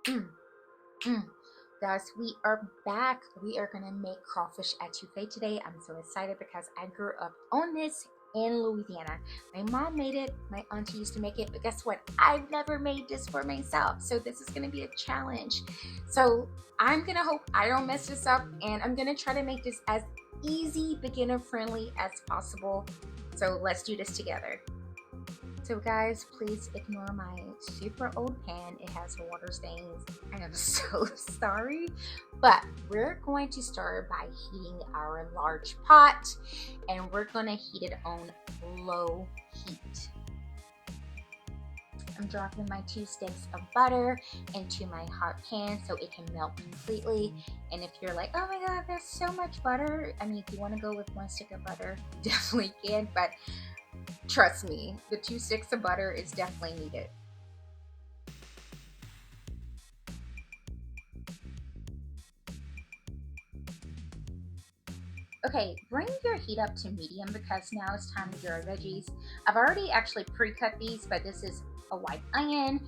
Mm, mm. Guys, we are back. We are gonna make crawfish etouffee today. I'm so excited because I grew up on this in Louisiana. My mom made it, my auntie used to make it, but guess what? I've never made this for myself, so this is gonna be a challenge. So I'm gonna hope I don't mess this up, and I'm gonna try to make this as easy, beginner friendly as possible. So let's do this together. So guys, please ignore my super old pan. It has water stains. I am so sorry. But we're going to start by heating our large pot, and we're going to heat it on low heat. I'm dropping my 2 sticks of butter into my hot pan so it can melt completely. And if you're like, oh my god, there's so much butter, I mean, if you want to go with 1 stick of butter, you definitely can, but trust me, the 2 sticks of butter is definitely needed. Okay, bring your heat up to medium because now it's time to do our veggies. I've already actually pre-cut these, but this is a white onion,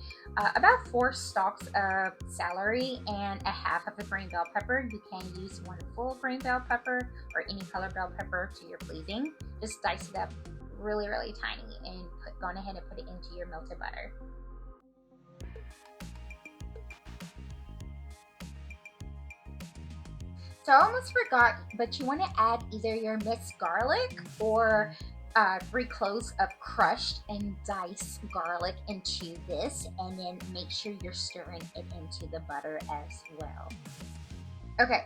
about 4 stalks of celery, and a half of a green bell pepper. You can use 1 full green bell pepper or any color bell pepper to your pleasing. Just dice it up really tiny and go ahead and put it into your melted butter. So I almost forgot, but you want to add either your minced garlic or 3 cloves of crushed and diced garlic into this, and then make sure you're stirring it into the butter as well. Okay,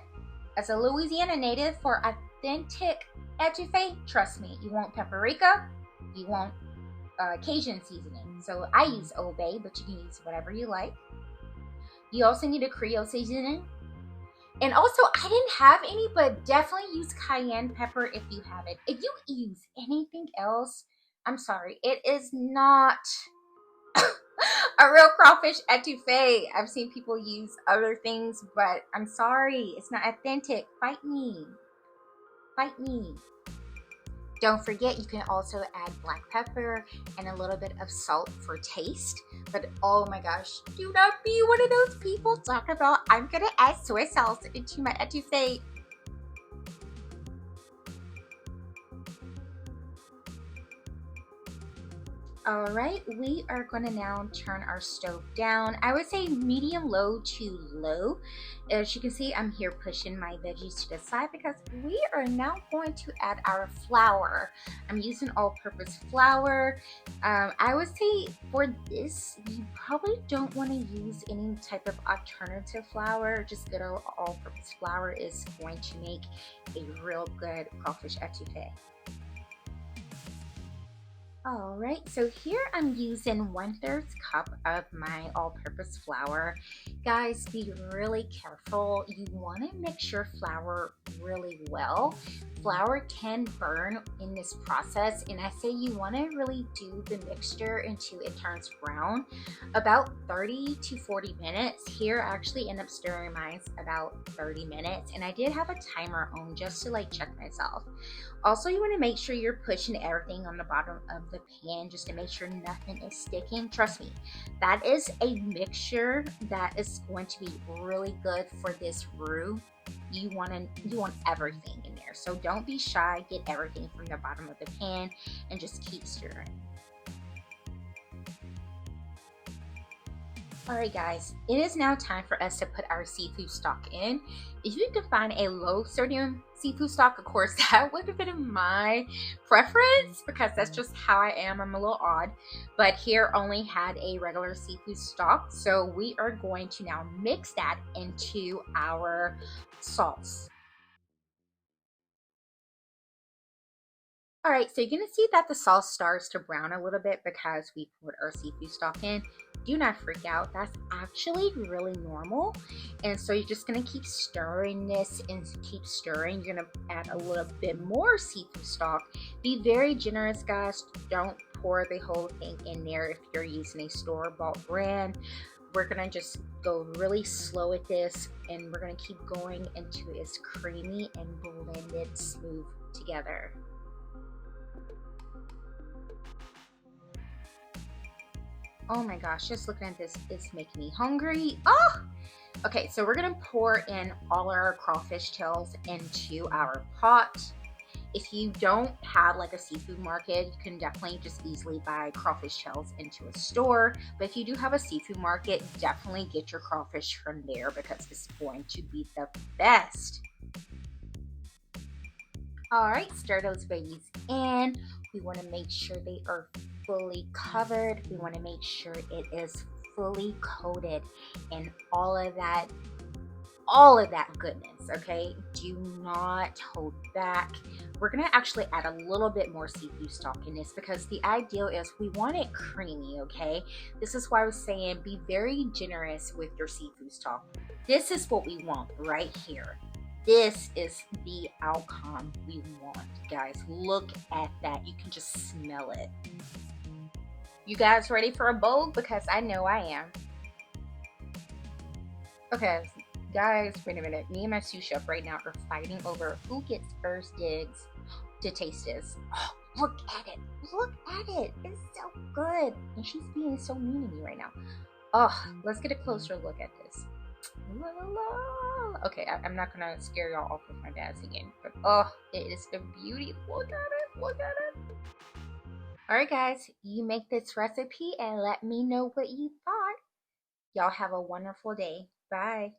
as a Louisiana native, for authentic etouffee, trust me, you want paprika, you want Cajun seasoning. So I use Old Bay, but you can use whatever you like. You also need a Creole seasoning. And also, I didn't have any, but definitely use cayenne pepper if you have it. If you use anything else, I'm sorry, it is not a real crawfish etouffee. I've seen people use other things, but I'm sorry, it's not authentic. Fight me. Fight me. Don't forget, you can also add black pepper and a little bit of salt for taste. But oh my gosh, do not be one of those people talking about, I'm gonna add soy sauce into my etouffee. All right, we are going to now turn our stove down. I would say medium low to low. As you can see, I'm here pushing my veggies to the side because we are now going to add our flour. I'm using all-purpose flour. I would say for this, you probably don't want to use any type of alternative flour. Just good old all-purpose flour is going to make a real good crawfish etouffee. All right, so here I'm using 1/3 cup of my all-purpose flour. Guys, be really careful. You want to mix your flour really well. Flour can burn in this process, and I say you want to really do the mixture until it turns brown. About 30 to 40 minutes. Here I actually end up stirring mine about 30 minutes, and I did have a timer on just to like check myself. Also, you want to make sure you're pushing everything on the bottom of the pan just to make sure nothing is sticking. Trust me, that is a mixture that is going to be really good for this roux. You want everything in there, so don't be shy. Get everything from the bottom of the pan and just keep stirring. Alright guys, it is now time for us to put our seafood stock in. If you can find a low sodium seafood stock, of course, that would have been my preference because that's just how I am. I'm a little odd. But here only had a regular seafood stock. So we are going to now mix that into our sauce. Alright, so you're going to see that the sauce starts to brown a little bit because we put our seafood stock in. Do not freak out. That's actually really normal. And so you're just going to keep stirring this and keep stirring. You're going to add a little bit more seafood stock. Be very generous, guys. Don't pour the whole thing in there if you're using a store-bought brand. We're going to just go really slow with this, and we're going to keep going until it's creamy and blended smooth together. Oh my gosh, just looking at this, it's making me hungry. Oh! Okay, so we're gonna pour in all our crawfish tails into our pot. If you don't have like a seafood market, you can definitely just easily buy crawfish tails into a store. But if you do have a seafood market, definitely get your crawfish from there because it's going to be the best. All right, stir those babies in. We want to make sure they are fully covered. We want to make sure it is fully coated in all of that goodness, okay? Do not hold back. We're gonna actually add a little bit more seafood stock in this because the ideal is we want it creamy, okay? This is why I was saying be very generous with your seafood stock. This is what we want right here. This is the outcome we want, guys. Look at that. You can just smell it. You guys ready for a bowl? Because I know I am. Okay, guys, wait a minute. Me and my sous chef right now are fighting over who gets first digs to taste this. Oh, look at it. Look at it. It's so good. And she's being so mean to me right now. Oh, let's get a closer look at this. La, la, la. Okay, I'm not gonna scare y'all off with my dad's again, but oh, it is a beauty. Look at it. Look at it. All right, guys, you make this recipe and let me know what you thought. Y'all have a wonderful day. Bye.